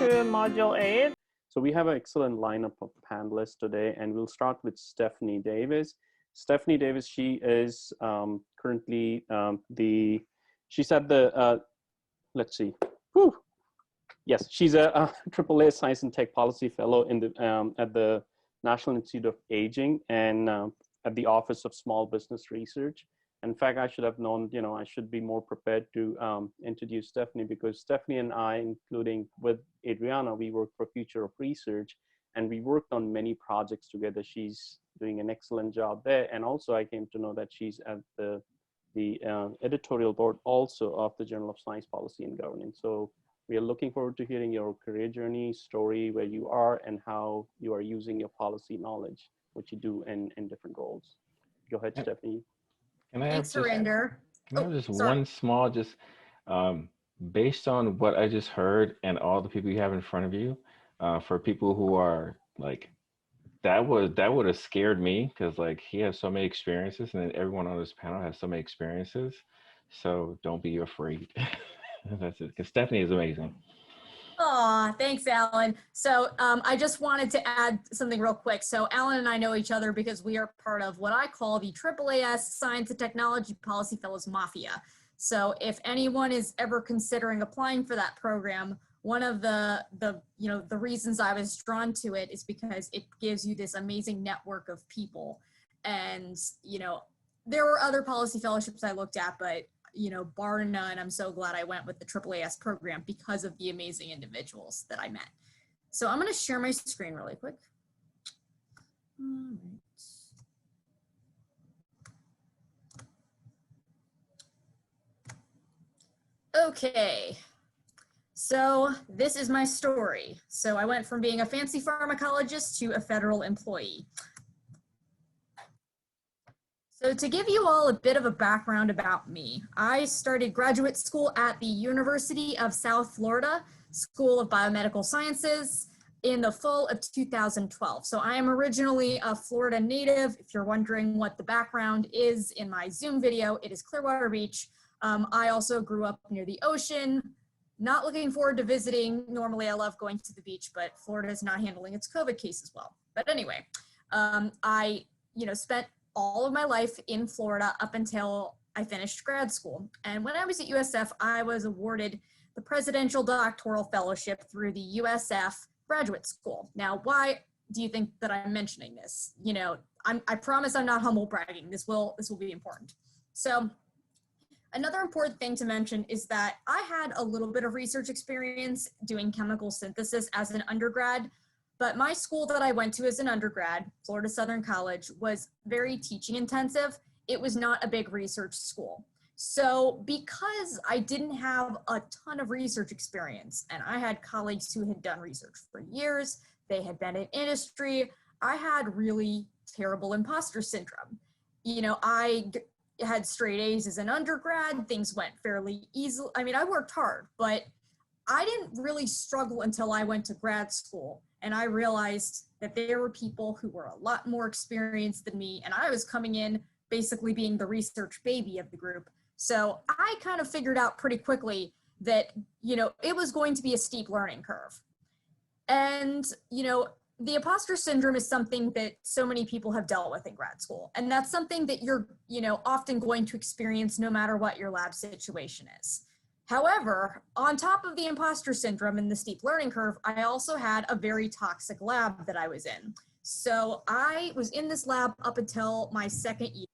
to Module 8. So we have an excellent lineup of panelists today, and we'll start with Stephanie Davis. Stephanie Davis, she is currently she's at the, let's see, whew. Yes, she's a AAA Science and Tech Policy Fellow in the, at the National Institute of Aging and at the Office of Small Business Research. In fact, I should have known, I should be more prepared to introduce Stephanie, because Stephanie and I, including with Adriana, we work for Future of Research, and we worked on many projects together. She's doing an excellent job there. And also I came to know that she's at the editorial board also of the Journal of Science Policy and Governance. So we are looking forward to hearing your career journey, story, where you are, and how you are using your policy knowledge, what you do in different roles. Go ahead, Stephanie. Thanks, Surinder. Can I have just one small, based on what I just heard and all the people you have in front of you, for people who are like, that would have scared me, because like he has so many experiences, and then everyone on this panel has so many experiences. So don't be afraid. That's it, because Stephanie is amazing. Aw, thanks, Alan. So I just wanted to add something real quick. So Alan and I know each other because we are part of what I call the AAAS Science and Technology Policy Fellows Mafia. So if anyone is ever considering applying for that program, one of the reasons I was drawn to it is because it gives you this amazing network of people. And, there were other policy fellowships I looked at, but bar none, I'm so glad I went with the AAAS program because of the amazing individuals that I met. So I'm going to share my screen really quick. All right. Okay. So this is my story. So I went from being a fancy pharmacologist to a federal employee. So to give you all a bit of a background about me, I started graduate school at the University of South Florida School of Biomedical Sciences in the fall of 2012. So I am originally a Florida native. If you're wondering what the background is in my Zoom video, it is Clearwater Beach. I also grew up near the ocean. Not looking forward to visiting. Normally I love going to the beach, but Florida is not handling its COVID cases well. But anyway, I spent all of my life in Florida up until I finished grad school. And when I was at USF, I was awarded the Presidential Doctoral Fellowship through the USF Graduate School. Now, why do you think that I'm mentioning this? I promise I'm not humble bragging. This will be important. So another important thing to mention is that I had a little bit of research experience doing chemical synthesis as an undergrad. But my school that I went to as an undergrad, Florida Southern College, was very teaching intensive. It was not a big research school. So because I didn't have a ton of research experience, and I had colleagues who had done research for years, they had been in industry, I had really terrible imposter syndrome. I had straight A's as an undergrad, things went fairly easily. I mean, I worked hard, but I didn't really struggle until I went to grad school. And I realized that there were people who were a lot more experienced than me, and I was coming in basically being the research baby of the group. So I kind of figured out pretty quickly that, it was going to be a steep learning curve. And, the imposter syndrome is something that so many people have dealt with in grad school. And that's something that you're, often going to experience no matter what your lab situation is. However, on top of the imposter syndrome and the steep learning curve, I also had a very toxic lab that I was in. So I was in this lab up until my second year.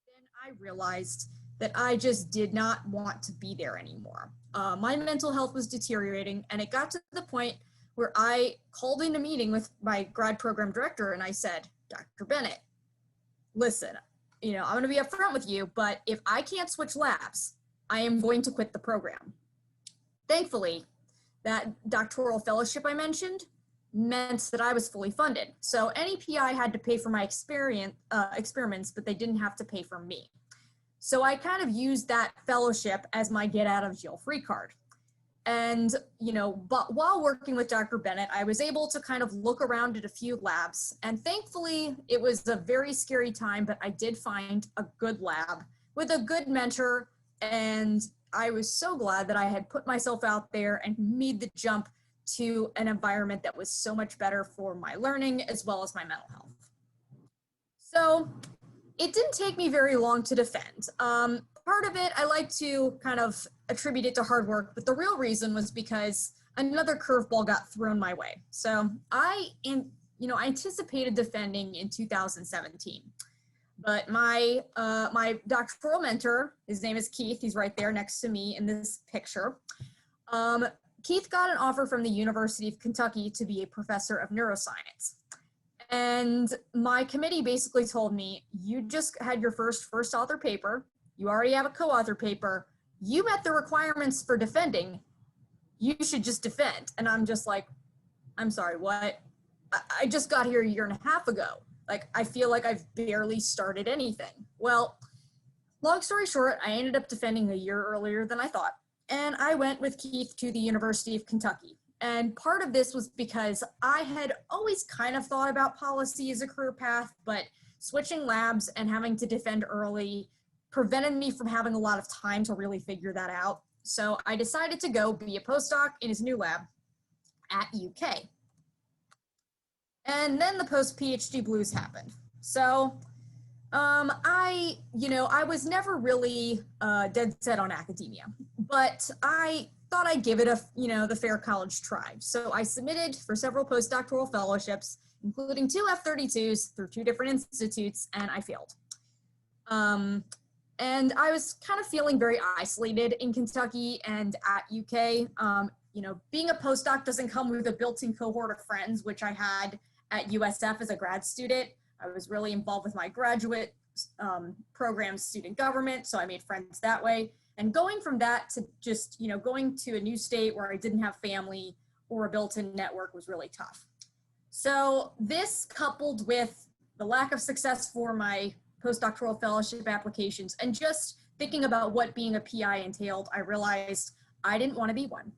Then I realized that I just did not want to be there anymore. My mental health was deteriorating, and it got to the point where I called in a meeting with my grad program director, and I said, Dr. Bennett, listen, I'm going to be upfront with you, but if I can't switch labs, I am going to quit the program. Thankfully, that doctoral fellowship I mentioned meant that I was fully funded. So any PI had to pay for my experiments, but they didn't have to pay for me. So I kind of used that fellowship as my get out of jail free card. And, but while working with Dr. Bennett, I was able to kind of look around at a few labs. And thankfully, it was a very scary time, but I did find a good lab with a good mentor. And I was so glad that I had put myself out there and made the jump to an environment that was so much better for my learning as well as my mental health. So it didn't take me very long to defend. Part of it, I like to kind of attribute it to hard work, but the real reason was because another curveball got thrown my way. So I anticipated defending in 2017, but my doctoral mentor, his name is Keith, he's right there next to me in this picture. Keith got an offer from the University of Kentucky to be a professor of neuroscience. And my committee basically told me, you just had your first author paper, you already have a co-author paper, you met the requirements for defending, you should just defend. And I'm just like, I'm sorry, what? I just got here a year and a half ago. Like, I feel like I've barely started anything. Well, long story short, I ended up defending a year earlier than I thought. And I went with Keith to the University of Kentucky. And part of this was because I had always kind of thought about policy as a career path, but switching labs and having to defend early prevented me from having a lot of time to really figure that out. So I decided to go be a postdoc in his new lab at UK. And then the post-PhD blues happened. So I was never really dead set on academia, but I thought I'd give it the fair college try. So I submitted for several postdoctoral fellowships, including 2 F-32s through 2 different institutes, and I failed. And I was kind of feeling very isolated in Kentucky and at UK. Being a postdoc doesn't come with a built-in cohort of friends, which I had at USF as a grad student. I was really involved with my graduate program student government, so I made friends that way. And going from that to just, going to a new state where I didn't have family or a built-in network was really tough. So this, coupled with the lack of success for my postdoctoral fellowship applications and just thinking about what being a PI entailed, I realized I didn't want to be one.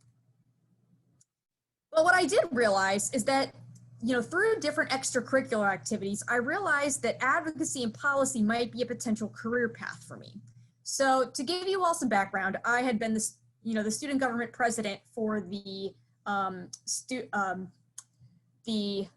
But what I did realize is that through different extracurricular activities, I realized that advocacy and policy might be a potential career path for me. So to give you all some background, I had been the student government president for the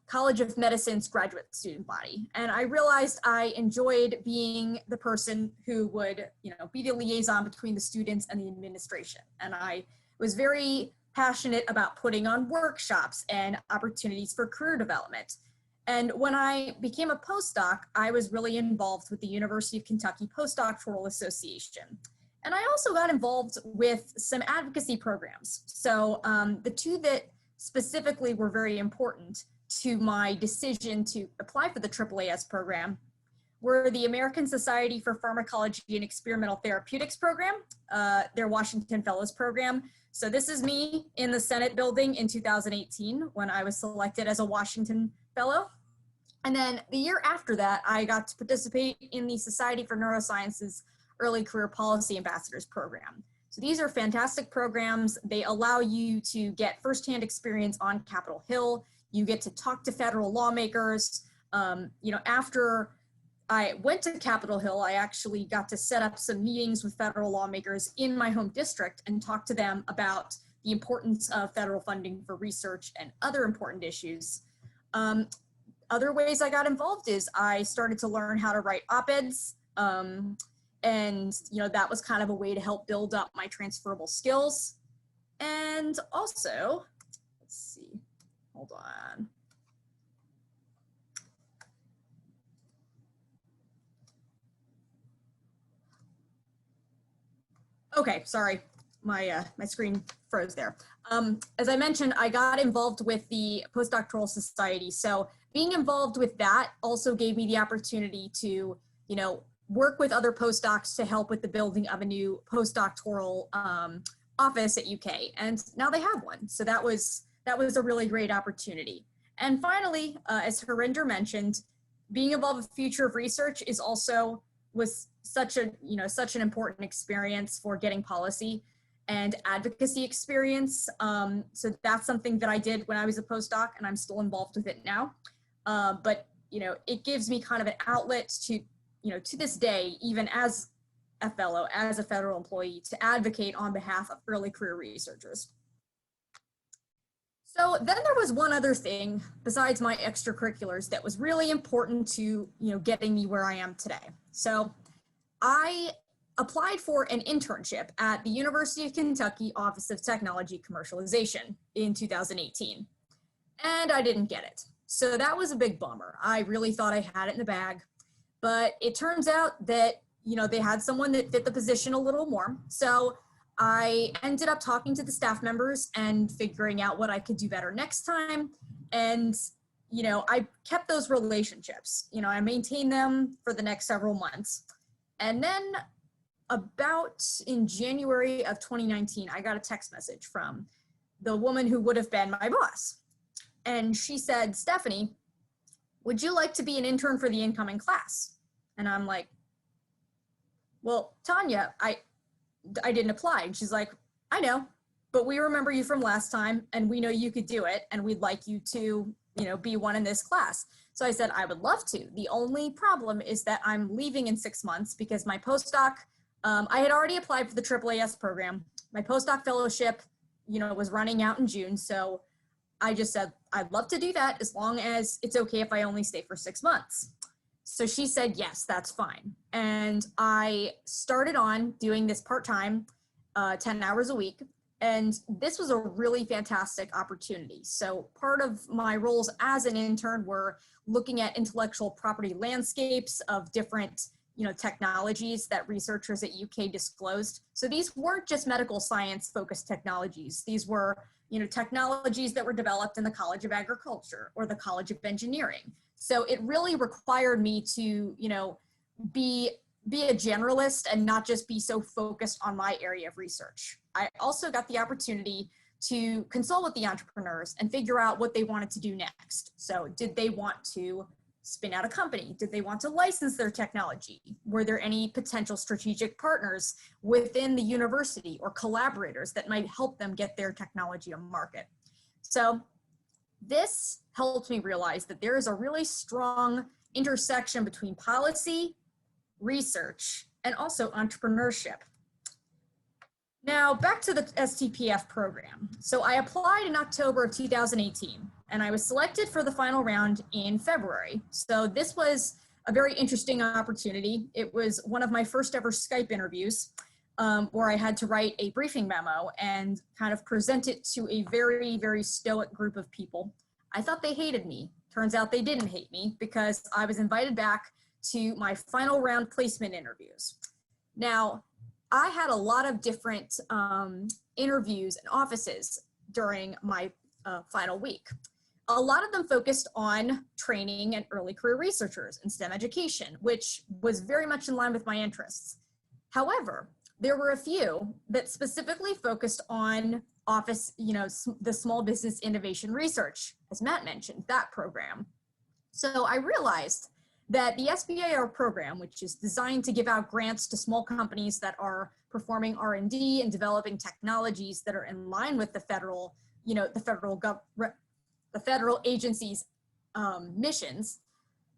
College of Medicine's graduate student body. And I realized I enjoyed being the person who would, be the liaison between the students and the administration. And I was very passionate about putting on workshops and opportunities for career development. And when I became a postdoc, I was really involved with the University of Kentucky Postdoctoral Association. And I also got involved with some advocacy programs. So the 2 that specifically were very important to my decision to apply for the AAAS program were the American Society for Pharmacology and Experimental Therapeutics program, their Washington Fellows program. So this is me in the Senate building in 2018 when I was selected as a Washington Fellow. And then the year after that, I got to participate in the Society for Neuroscience's Early Career Policy Ambassadors program. So these are fantastic programs. They allow you to get firsthand experience on Capitol Hill. You get to talk to federal lawmakers. After I went to Capitol Hill, I actually got to set up some meetings with federal lawmakers in my home district and talk to them about the importance of federal funding for research and other important issues. Other ways I got involved is I started to learn how to write op-eds. And that was kind of a way to help build up my transferable skills. And also, let's see, hold on. Okay, sorry, my screen froze there. As I mentioned, I got involved with the Postdoctoral Society. So being involved with that also gave me the opportunity to, work with other postdocs to help with the building of a new postdoctoral office at UK. And now they have one. So that was a really great opportunity. And finally, as Harinder mentioned, being involved with Future of Research was such an important experience for getting policy and advocacy experience. So that's something that I did when I was a postdoc, and I'm still involved with it now. But it gives me kind of an outlet to, to this day, even as a fellow, as a federal employee, to advocate on behalf of early career researchers. So then there was one other thing besides my extracurriculars that was really important to, getting me where I am today. So I applied for an internship at the University of Kentucky Office of Technology Commercialization in 2018, and I didn't get it. So that was a big bummer. I really thought I had it in the bag, but it turns out that, they had someone that fit the position a little more. So I ended up talking to the staff members and figuring out what I could do better next time. And, I kept those relationships. I maintained them for the next several months. And then about in January of 2019, I got a text message from the woman who would have been my boss. And she said, "Stephanie, would you like to be an intern for the incoming class?" And I'm like, "Well, Tanya, I didn't apply." And she's like, "I know, but we remember you from last time and we know you could do it and we'd like you to, be one in this class." So I said, "I would love to. The only problem is that I'm leaving in 6 months because my postdoc, I had already applied for the AAAS program. My postdoc fellowship, was running out in June. So I just said, I'd love to do that as long as it's okay if I only stay for 6 months." So she said, "Yes, that's fine." And I started on doing this part-time, 10 hours a week. And this was a really fantastic opportunity. So part of my roles as an intern were looking at intellectual property landscapes of different, technologies that researchers at UK disclosed. So these weren't just medical science focused technologies. These were, technologies that were developed in the College of Agriculture or the College of Engineering. So it really required me to, be a generalist and not just be so focused on my area of research. I also got the opportunity to consult with the entrepreneurs and figure out what they wanted to do next. So did they want to spin out a company? Did they want to license their technology? Were there any potential strategic partners within the university or collaborators that might help them get their technology on market? So this helped me realize that there is a really strong intersection between policy, research, and also entrepreneurship. Now, back to the STPF program. So I applied in October of 2018, and I was selected for the final round in February. So this was a very interesting opportunity. It was one of my first ever Skype interviews, where I had to write a briefing memo and kind of present it to a very, very stoic group of people. I thought they hated me. Turns out they didn't hate me because I was invited back to my final round placement interviews. Now, I had a lot of different interviews and offices during my final week. A lot of them focused on training and early career researchers and STEM education, which was very much in line with my interests. However, there were a few that specifically focused on office, the small business innovation research, as Matt mentioned, that program. So I realized that the SBIR program, which is designed to give out grants to small companies that are performing R&D and developing technologies that are in line with the federal, the federal agencies' missions.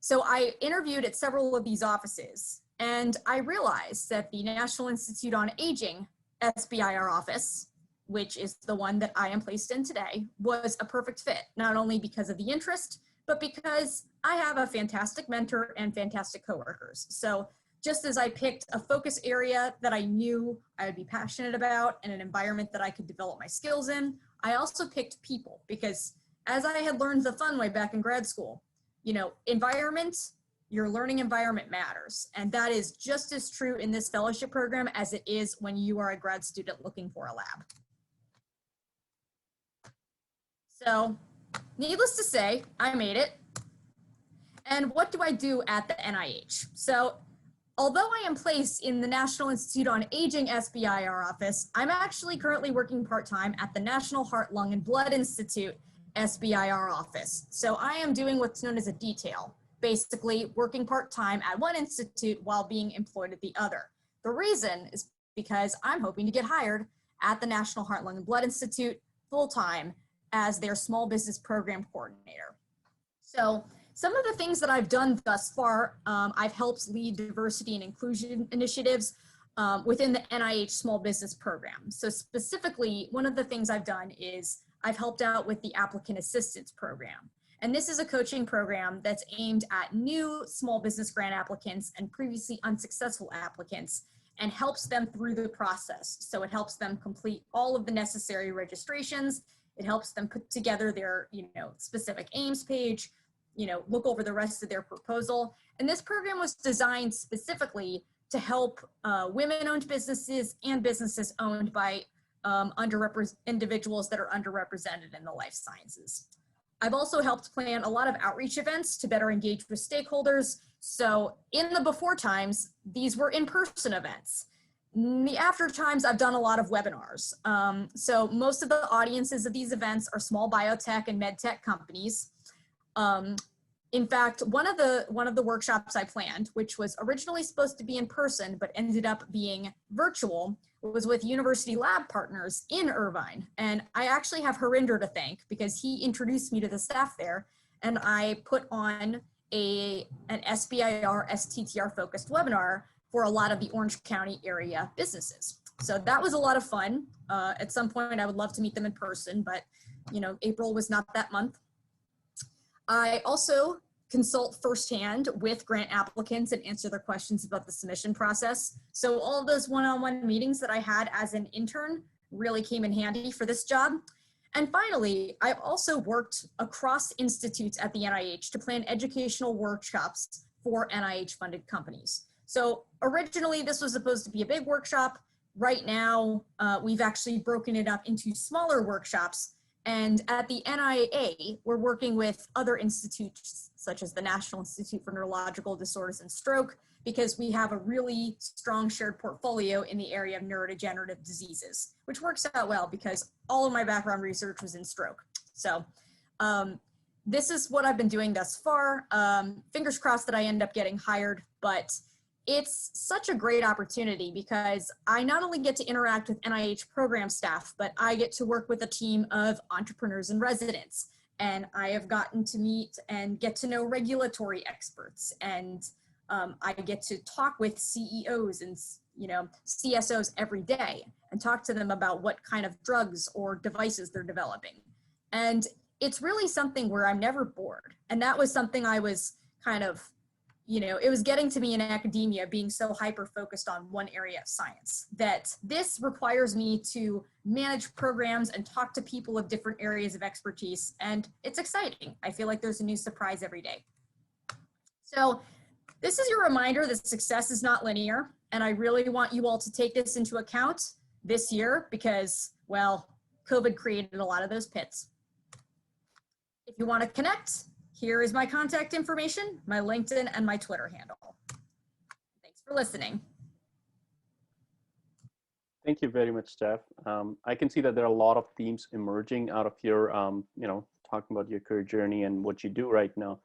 So I interviewed at several of these offices, and I realized that the National Institute on Aging SBIR office, which is the one that I am placed in today, was a perfect fit, not only because of the interest, but because I have a fantastic mentor and fantastic coworkers. So just as I picked a focus area that I knew I would be passionate about and an environment that I could develop my skills in, I also picked people because as I had learned the fun way back in grad school, environment, your learning environment matters. And that is just as true in this fellowship program as it is when you are a grad student looking for a lab. So needless to say, I made it. And what do I do at the NIH? So although I am placed in the National Institute on Aging SBIR office, I'm actually currently working part-time at the National Heart, Lung, and Blood Institute SBIR office. So I am doing what's known as a detail, basically working part-time at one institute while being employed at the other. The reason is because I'm hoping to get hired at the National Heart, Lung, and Blood Institute full-time as their small business program coordinator. So some of the things that I've done thus far, I've helped lead diversity and inclusion initiatives within the NIH small business program. So specifically, one of the things I've done is I've helped out with the applicant assistance program. And this is a coaching program that's aimed at new small business grant applicants and previously unsuccessful applicants, and helps them through the process. So it helps them complete all of the necessary registrations. It helps them put together their, specific aims page, look over the rest of their proposal. And this program was designed specifically to help women-owned businesses and businesses owned by individuals that are underrepresented in the life sciences. I've also helped plan a lot of outreach events to better engage with stakeholders. So in the before times, these were in-person events. In the after times, I've done a lot of webinars. So most of the audiences of these events are small biotech and medtech companies. In fact, one of the workshops I planned, which was originally supposed to be in person, but ended up being virtual, was with university lab partners in Irvine. And I actually have Harinder to thank, because he introduced me to the staff there, and I put on an SBIR STTR focused webinar for a lot of the Orange County area businesses. So that was a lot of fun. At some point I would love to meet them in person, but April was not that month. I also consult firsthand with grant applicants and answer their questions about the submission process. So all of those one-on-one meetings that I had as an intern really came in handy for this job. And finally, I've also worked across institutes at the NIH to plan educational workshops for NIH-funded companies. So originally this was supposed to be a big workshop. Right now, we've actually broken it up into smaller workshops. And at the NIA, we're working with other institutes, such as the National Institute for Neurological Disorders and Stroke, because we have a really strong shared portfolio in the area of neurodegenerative diseases, which works out well because all of my background research was in stroke. So this is what I've been doing thus far. Fingers crossed that I end up getting hired, but it's such a great opportunity because I not only get to interact with NIH program staff, but I get to work with a team of entrepreneurs and residents. And I have gotten to meet and get to know regulatory experts. And I get to talk with CEOs and CSOs every day and talk to them about what kind of drugs or devices they're developing. And it's really something where I'm never bored. And that was something I was kind of, it was getting to me in academia, being so hyper-focused on one area of science, that this requires me to manage programs and talk to people of different areas of expertise, and it's exciting. I feel like there's a new surprise every day. So this is your reminder that success is not linear, and I really want you all to take this into account this year because, well, COVID created a lot of those pits. If you want to connect, here is my contact information, my LinkedIn, and my Twitter handle. Thanks for listening. Thank you very much, Steph. I can see that there are a lot of themes emerging out of your, talking about your career journey and what you do right now.